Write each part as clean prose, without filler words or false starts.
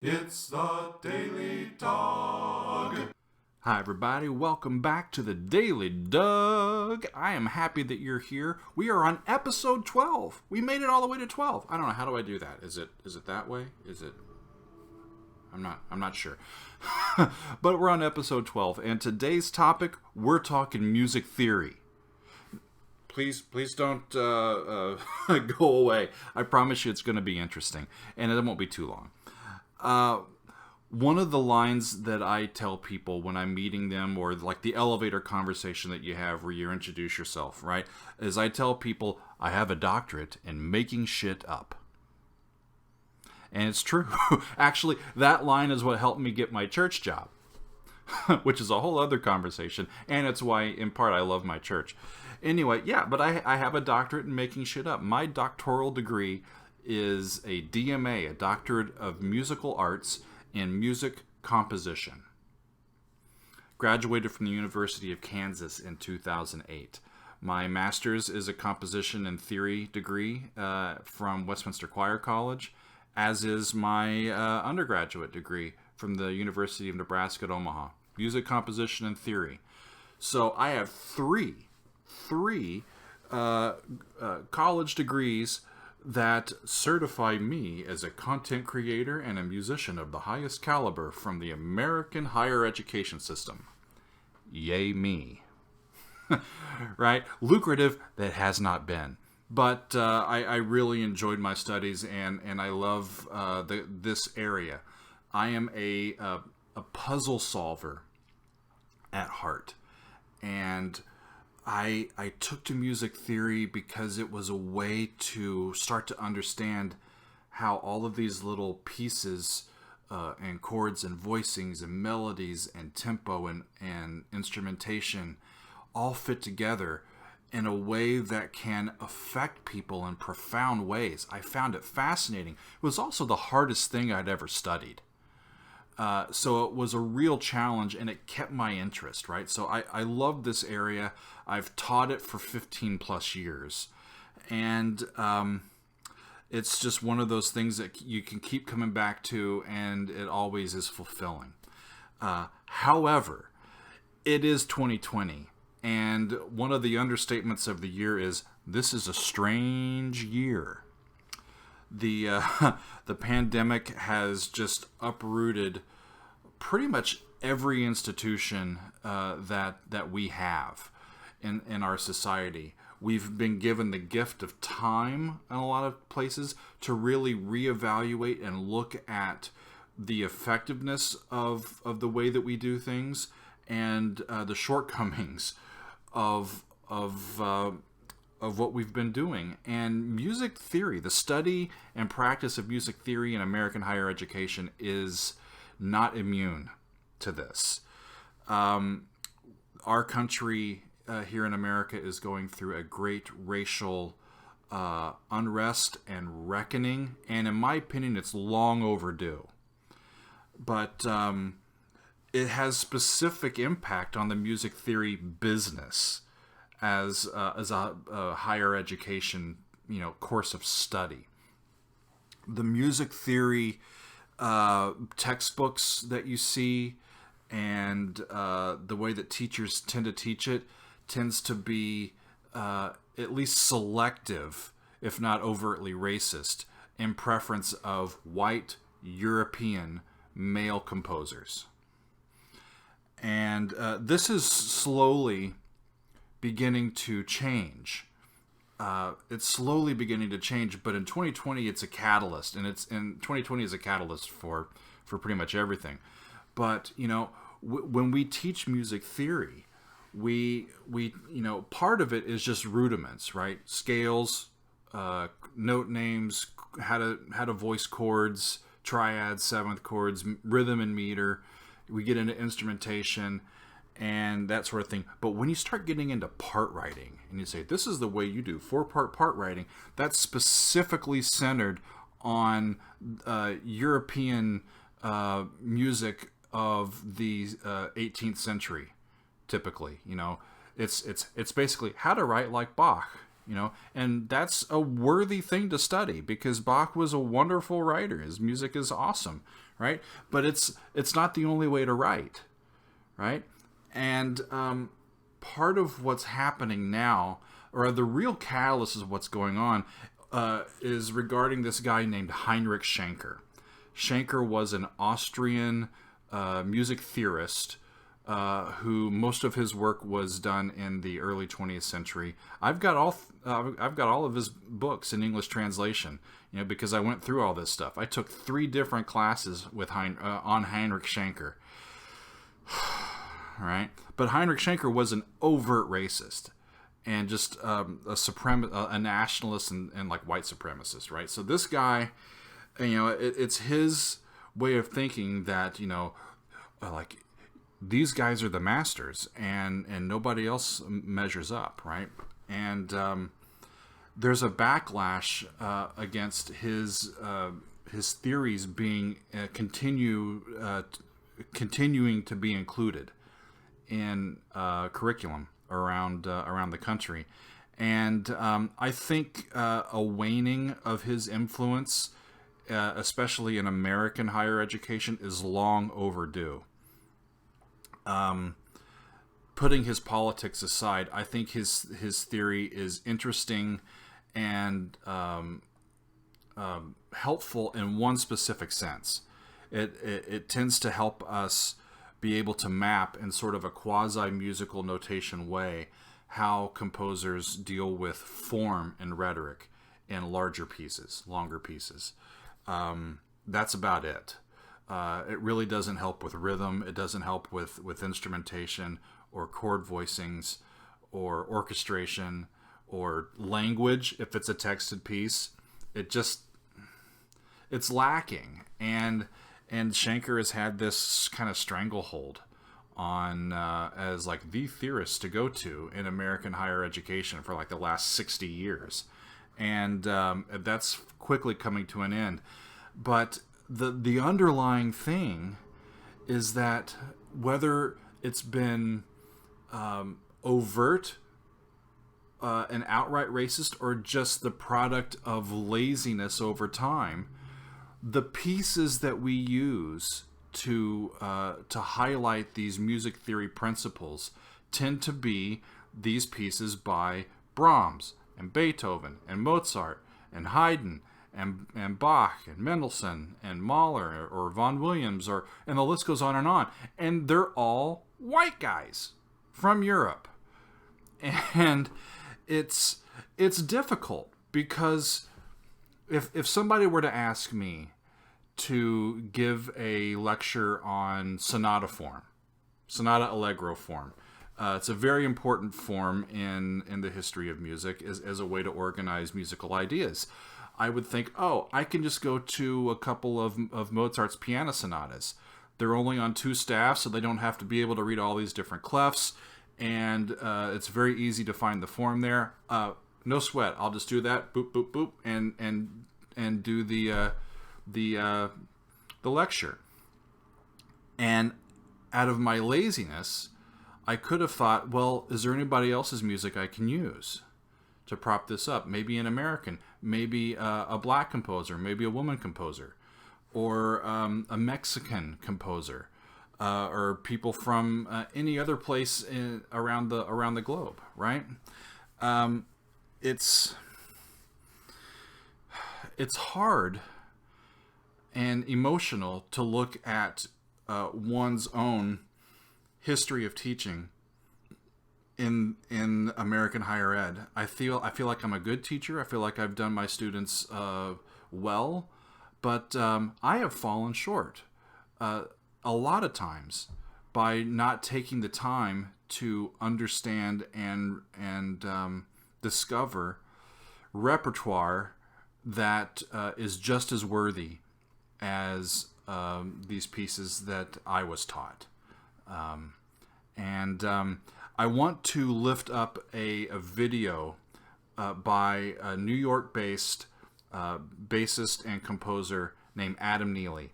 It's the Daily Dog. Hi everybody, welcome back to the Daily Doug. I am happy that you're here. We are on episode 12. We made it all the way to 12. I don't know, how do I do that? Is it that way? Is it? I'm not sure. But we're on episode 12, and today's topic, we're talking music theory. Please don't go away. I promise you it's going to be interesting, and it won't be too long. One of the lines that I tell people when I'm meeting them, or like the elevator conversation that you have where you introduce yourself, right, is I tell people I have a doctorate in making shit up. And it's true. Actually, that line is what helped me get my church job, which is a whole other conversation, and it's why, in part, I love my church. Anyway, yeah, but I have a doctorate in making shit up. My doctoral degree is a DMA, a Doctorate of Musical Arts in Music Composition. Graduated from the University of Kansas in 2008. My master's is a Composition and Theory degree from Westminster Choir College, as is my undergraduate degree from the University of Nebraska at Omaha. Music Composition and Theory. So I have three college degrees that certify me as a content creator and a musician of the highest caliber from the American higher education system. Yay me. Right? Lucrative that has not been. But I really enjoyed my studies, and I love this area. I am a puzzle solver at heart, and I took to music theory because it was a way to start to understand how all of these little pieces and chords and voicings and melodies and tempo and instrumentation all fit together in a way that can affect people in profound ways. I found it fascinating. It was also the hardest thing I'd ever studied. So it was a real challenge, and it kept my interest, right? So I love this area. I've taught it for 15 plus years. And it's just one of those things that you can keep coming back to, and it always is fulfilling. However, it is 2020. And one of the understatements of the year is, this is a strange year. The pandemic has just uprooted pretty much every institution that we have in our society. We've been given the gift of time in a lot of places to really reevaluate and look at the effectiveness of the way that we do things, and the shortcomings of what we've been doing. And music theory, the study and practice of music theory in American higher education, is not immune to this. Our country here in America is going through a great racial unrest and reckoning, and in my opinion, it's long overdue. But it has specific impact on the music theory business as a higher education, course of study. The music theory textbooks that you see, and the way that teachers tend to teach it, tends to be at least selective, if not overtly racist, in preference of white European male composers. And this is slowly beginning to change. It's slowly beginning to change, but in 2020 it's a catalyst, and 2020 is a catalyst for pretty much everything. But when we teach music theory, we part of it is just rudiments, right? Scales, note names, how to voice chords, triads, seventh chords, rhythm and meter. We get into instrumentation and that sort of thing. But when you start getting into part writing, and you say, this is the way you do 4-part part writing, that's specifically centered on European music of the 18th century, typically. It's basically how to write like Bach and that's a worthy thing to study because Bach was a wonderful writer. His music is awesome, right? But it's not the only way to write, right? And part of what's happening now, or the real catalyst of what's going on, is regarding this guy named Heinrich Shanker. Shanker was an Austrian music theorist who most of his work was done in the early 20th century. I've got all of his books in English translation, because I went through all this stuff. I took 3 different classes with on Heinrich Shanker. Right? But Heinrich Shanker was an overt racist and just a nationalist and like white supremacist, right? So this guy, it's his way of thinking that, like, these guys are the masters and nobody else measures up, right? And there's a backlash against his theories being continuing to be included in curriculum around the country. And I think a waning of his influence, especially in American higher education, is long overdue. Putting his politics aside, I think his theory is interesting and helpful in one specific sense. It tends to help us be able to map in sort of a quasi-musical notation way how composers deal with form and rhetoric in larger pieces, longer pieces. That's about it. It really doesn't help with rhythm. It doesn't help with instrumentation or chord voicings or orchestration or language if it's a texted piece. It's lacking. And Shanker has had this kind of stranglehold on as like the theorist to go to in American higher education for like the last 60 years. And that's quickly coming to an end. But the underlying thing is that whether it's been overt and outright racist or just the product of laziness over time, the pieces that we use to highlight these music theory principles tend to be these pieces by Brahms and Beethoven and Mozart and Haydn and Bach and Mendelssohn and Mahler or Vaughan Williams, and the list goes on. And they're all white guys from Europe. And it's difficult because if somebody were to ask me to give a lecture on sonata allegro form, it's a very important form in the history of music as a way to organize musical ideas. I would think, I can just go to a couple of Mozart's piano sonatas. They're only on 2 staffs, so they don't have to be able to read all these different clefs, and it's very easy to find the form there. No sweat. I'll just do that, boop, boop, boop, and do the lecture. And out of my laziness, I could have thought, well, is there anybody else's music I can use to prop this up? Maybe an American, maybe a black composer, maybe a woman composer, or a Mexican composer, or people from any other place around the globe, right? It's hard and emotional to look at one's own history of teaching in American higher ed. I feel like I'm a good teacher. I feel like I've done my students well, but I have fallen short a lot of times by not taking the time to understand and discover repertoire that is just as worthy as these pieces that I was taught. I want to lift up a video by a New York-based bassist and composer named Adam Neely.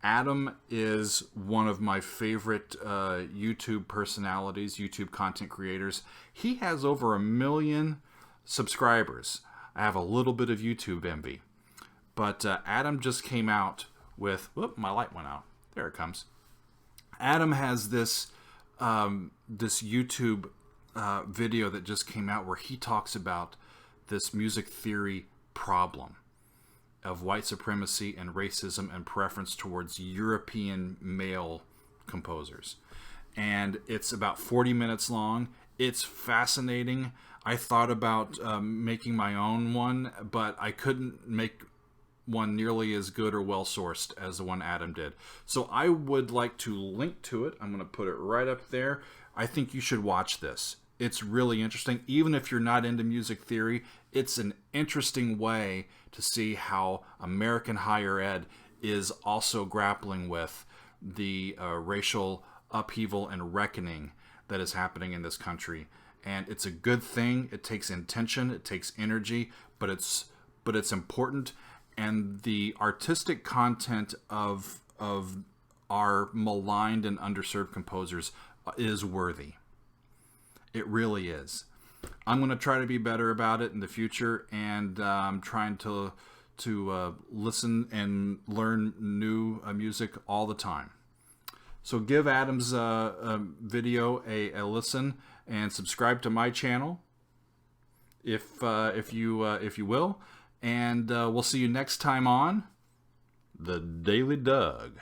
Adam is one of my favorite YouTube personalities, YouTube content creators. He has over 1 million subscribers. I have a little bit of YouTube envy. But Adam just came out with... Whoop, my light went out. There it comes. Adam has this this YouTube video that just came out where he talks about this music theory problem of white supremacy and racism and preference towards European male composers. And it's about 40 minutes long. It's fascinating. I thought about making my own one, but I couldn't make one nearly as good or well-sourced as the one Adam did. So I would like to link to it. I'm going to put it right up there. I think you should watch this. It's really interesting. Even if you're not into music theory, it's an interesting way to see how American higher ed is also grappling with the racial upheaval and reckoning that is happening in this country. And it's a good thing. It takes intention, it takes energy, but it's important. And the artistic content of our maligned and underserved composers is worthy. It really is. I'm going to try to be better about it in the future, and I'm trying to listen and learn new music all the time. So give Adam's video a listen and subscribe to my channel if you will. And we'll see you next time on The Daily Doug.